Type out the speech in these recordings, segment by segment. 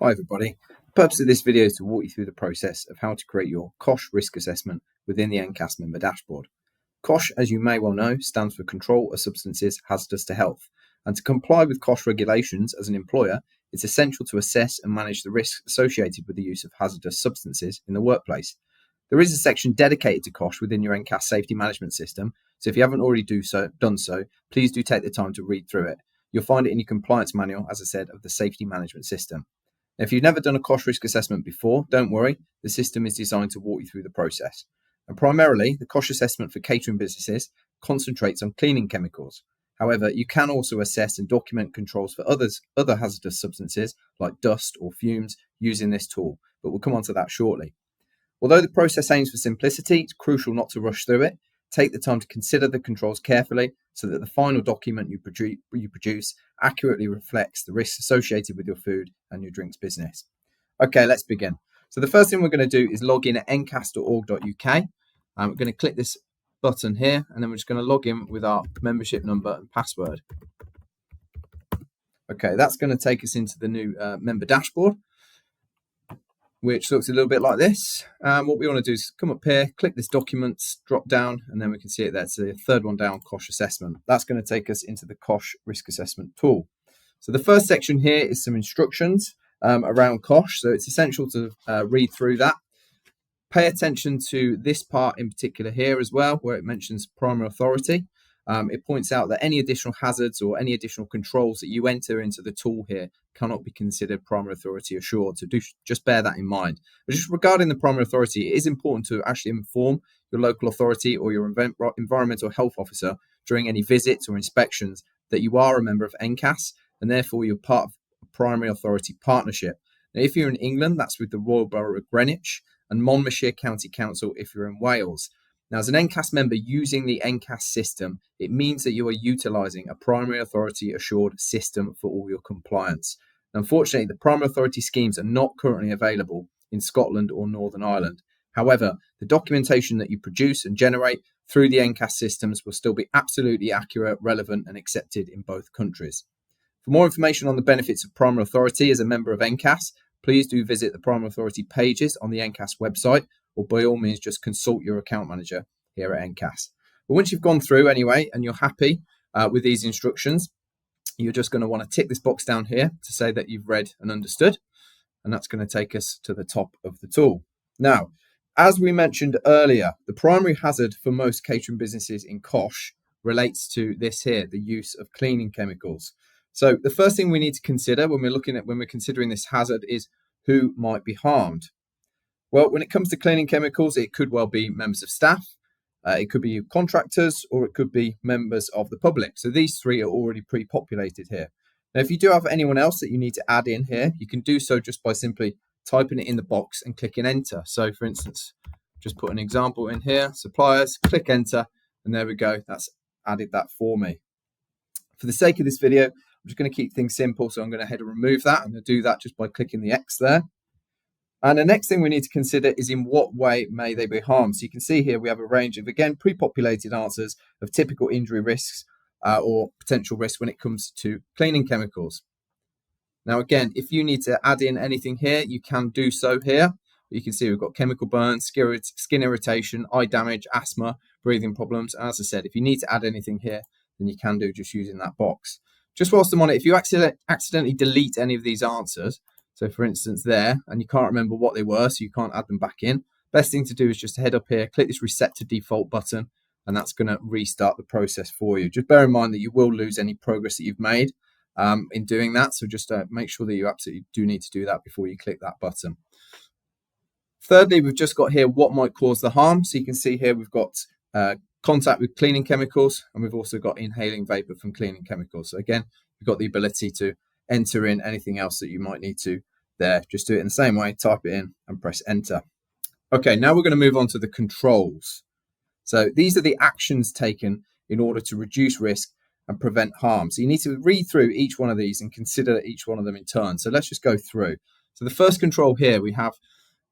Hi everybody. The purpose of this video is to walk you through the process of how to create your COSHH risk assessment within the NCAS member dashboard. COSHH, as you may well know, stands for Control of Substances Hazardous to Health, and to comply with COSHH regulations as an employer, it's essential to assess and manage the risks associated with the use of hazardous substances in the workplace. There is a section dedicated to COSHH within your NCAS safety management system, so if you haven't already done so, please do take the time to read through it. You'll find it in your compliance manual, as I said, of the safety management system. If you've never done a COSHH risk assessment before, don't worry, the system is designed to walk you through the process. And primarily, the COSHH assessment for catering businesses concentrates on cleaning chemicals. However, you can also assess and document controls for other hazardous substances like dust or fumes using this tool, but we'll come on to that shortly. Although the process aims for simplicity, it's crucial not to rush through it. Take the time to consider the controls carefully so that the final document you produce accurately reflects the risks associated with your food and your drinks business. Okay, let's begin. So the first thing we're going to do is log in at ncas.org.uk. We're going to click this button here, and then we're just going to log in with our membership number and password. Okay, that's going to take us into the new member dashboard, which looks a little bit like this. What we want to do is come up here, click this documents drop down, and then we can see it there. It's the third one down, COSHH assessment. That's going to take us into the COSHH risk assessment tool. So the first section here is some instructions around COSHH. So it's essential to read through that. Pay attention to this part in particular here as well, where it mentions primary authority. It points out that any additional hazards or any additional controls that you enter into the tool here cannot be considered primary authority assured. So just bear that in mind. But just regarding the primary authority, it is important to actually inform your local authority or your environmental health officer during any visits or inspections that you are a member of NCAS and therefore you're part of a primary authority partnership. Now, if you're in England, that's with the Royal Borough of Greenwich, and Monmouthshire County Council if you're in Wales. Now, as an NCAS member using the NCAS system, it means that you are utilising a primary authority assured system for all your compliance. Unfortunately, the primary authority schemes are not currently available in Scotland or Northern Ireland. However, the documentation that you produce and generate through the NCAS systems will still be absolutely accurate, relevant and accepted in both countries. For more information on the benefits of primary authority as a member of NCAS, please do visit the primary authority pages on the NCAS website, or by all means just consult your account manager here at NCAS. But once you've gone through anyway and you're happy with these instructions, you're just going to want to tick this box down here to say that you've read and understood, and that's going to take us to the top of the tool. Now, as we mentioned earlier, the primary hazard for most catering businesses in COSHH relates to this here, the use of cleaning chemicals. So the first thing we need to consider when we're considering this hazard is who might be harmed. Well, when it comes to cleaning chemicals, it could well be members of staff, it could be contractors, or it could be members of the public. So these three are already pre-populated here. Now, if you do have anyone else that you need to add in here, you can do so just by simply typing it in the box and clicking enter. So for instance, just put an example in here, suppliers, click enter, and there we go. That's added that for me. For the sake of this video, I'm just going to keep things simple. So I'm going to head and remove that. I'm going to do that just by clicking the X there. And the next thing we need to consider is in what way may they be harmed. So you can see here we have a range of, again, pre-populated answers of typical injury risks or potential risks when it comes to cleaning chemicals. Now, again, if you need to add in anything here, you can do so here. You can see we've got chemical burns, skin irritation, eye damage, asthma, breathing problems. And as I said, if you need to add anything here, then you can do just using that box. Just whilst I'm on it, if you accidentally delete any of these answers, so for instance there, and you can't remember what they were, so you can't add them back in, best thing to do is just head up here, click this reset to default button, and that's going to restart the process for you. Just bear in mind that you will lose any progress that you've made in doing that, so just make sure that you absolutely do need to do that before you click that button. Thirdly, we've just got here what might cause the harm. So you can see here we've got contact with cleaning chemicals, and we've also got inhaling vapor from cleaning chemicals. So again, we've got the ability to enter in anything else that you might need to there. Just do it in the same way, type it in and press enter. Okay, now we're going to move on to the controls. So these are the actions taken in order to reduce risk and prevent harm. So you need to read through each one of these and consider each one of them in turn. So let's just go through. So the first control here, we have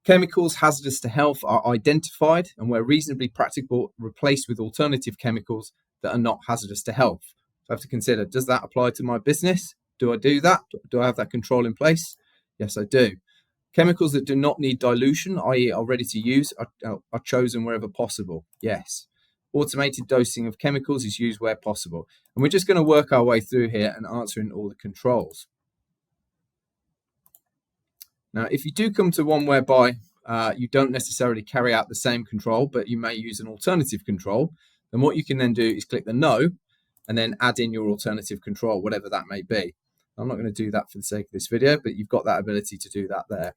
chemicals hazardous to health are identified and where reasonably practicable replaced with alternative chemicals that are not hazardous to health. So I have to consider, does that apply to my business? Do I do that? Do I have that control in place? Yes, I do. Chemicals that do not need dilution, i.e. are ready to use, are chosen wherever possible. Yes. Automated dosing of chemicals is used where possible. And we're just going to work our way through here and answering all the controls. Now, if you do come to one whereby you don't necessarily carry out the same control, but you may use an alternative control, then what you can then do is click the no, and then add in your alternative control, whatever that may be. I'm not going to do that for the sake of this video, but you've got that ability to do that there.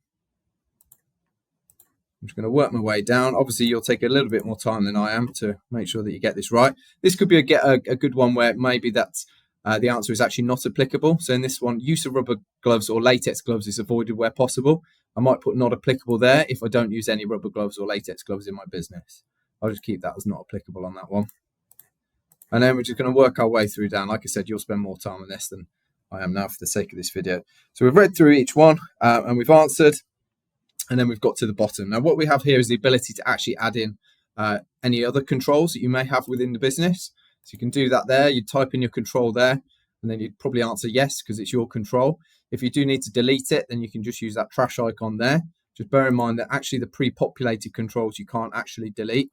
I'm just going to work my way down. Obviously, you'll take a little bit more time than I am to make sure that you get this right. This could be a good one where maybe that's the answer is actually not applicable. So in this one, use of rubber gloves or latex gloves is avoided where possible. I might put not applicable there if I don't use any rubber gloves or latex gloves in my business. I'll just keep that as not applicable on that one. And then we're just going to work our way through down. Like I said, you'll spend more time on this than I am now for the sake of this video. So we've read through each one and we've answered. And then we've got to the bottom. Now, what we have here is the ability to actually add in any other controls that you may have within the business. So you can do that there. You type in your control there, and then you'd probably answer yes because it's your control. If you do need to delete it, then you can just use that trash icon there. Just bear in mind that actually the pre-populated controls you can't actually delete,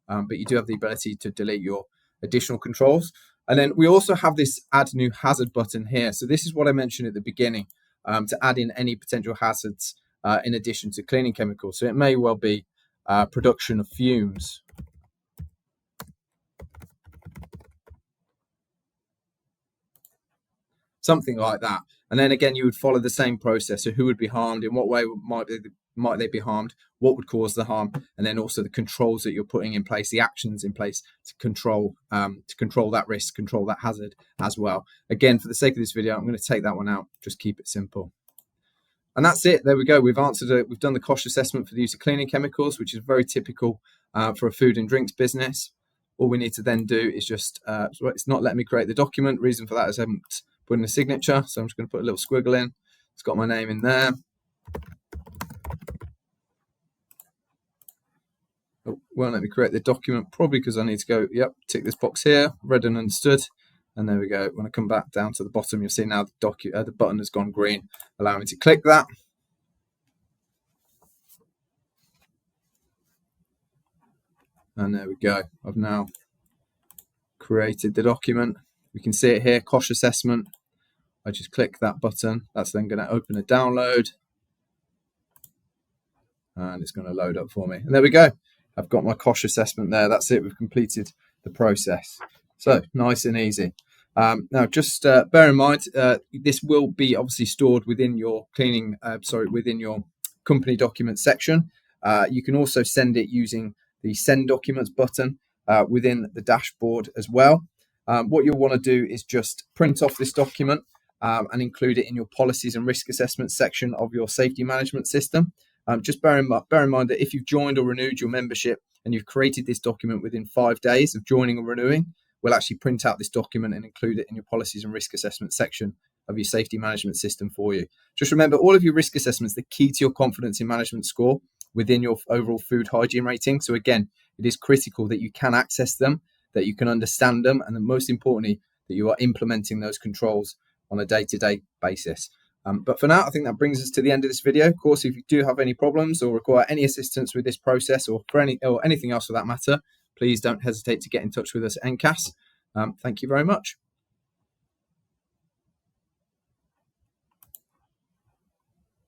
but you do have the ability to delete your additional controls. And then we also have this add new hazard button here. So this is what I mentioned at the beginning, to add in any potential hazards in addition to cleaning chemicals. So it may well be production of fumes. Something like that. And then again, you would follow the same process. So who would be harmed? In what way might they be harmed? What would cause the harm? And then also the controls that you're putting in place, the actions in place to control that risk, control that hazard as well. Again, for the sake of this video, I'm going to take that one out. Just keep it simple. And that's it. There we go. We've answered it. We've done the COSHH assessment for the use of cleaning chemicals, which is very typical for a food and drinks business. All we need to then do is just, it's not letting me create the document. Reason for that is I haven't put in a signature. So I'm just going to put a little squiggle in. It's got my name in there. Oh, won't let me create the document, probably because I need to go, yep, tick this box here, read and understood. And there we go. When I come back down to the bottom, you'll see now the button has gone green, allowing me to click that. And there we go. I've now created the document. We can see it here, COSHH Assessment. I just click that button. That's then going to open a download. And it's going to load up for me. And there we go. I've got my COSHH assessment there. That's it. We've completed the process. So nice and easy. Now, just bear in mind, this will be obviously stored within your within your company documents section. You can also send it using the Send Documents button within the dashboard as well. What you'll want to do is just print off this document and include it in your policies and risk assessment section of your safety management system. Just bear in mind that if you've joined or renewed your membership and you've created this document within 5 days of joining or renewing, we'll actually print out this document and include it in your policies and risk assessment section of your safety management system for you. Just remember, all of your risk assessments, the key to your confidence in management score within your overall food hygiene rating. So again, it is critical that you can access them, that you can understand them, and then most importantly, that you are implementing those controls on a day-to-day basis. But for now, I think that brings us to the end of this video. Of course, if you do have any problems or require any assistance with this process or anything else for that matter, please don't hesitate to get in touch with us at NCAS. Thank you very much.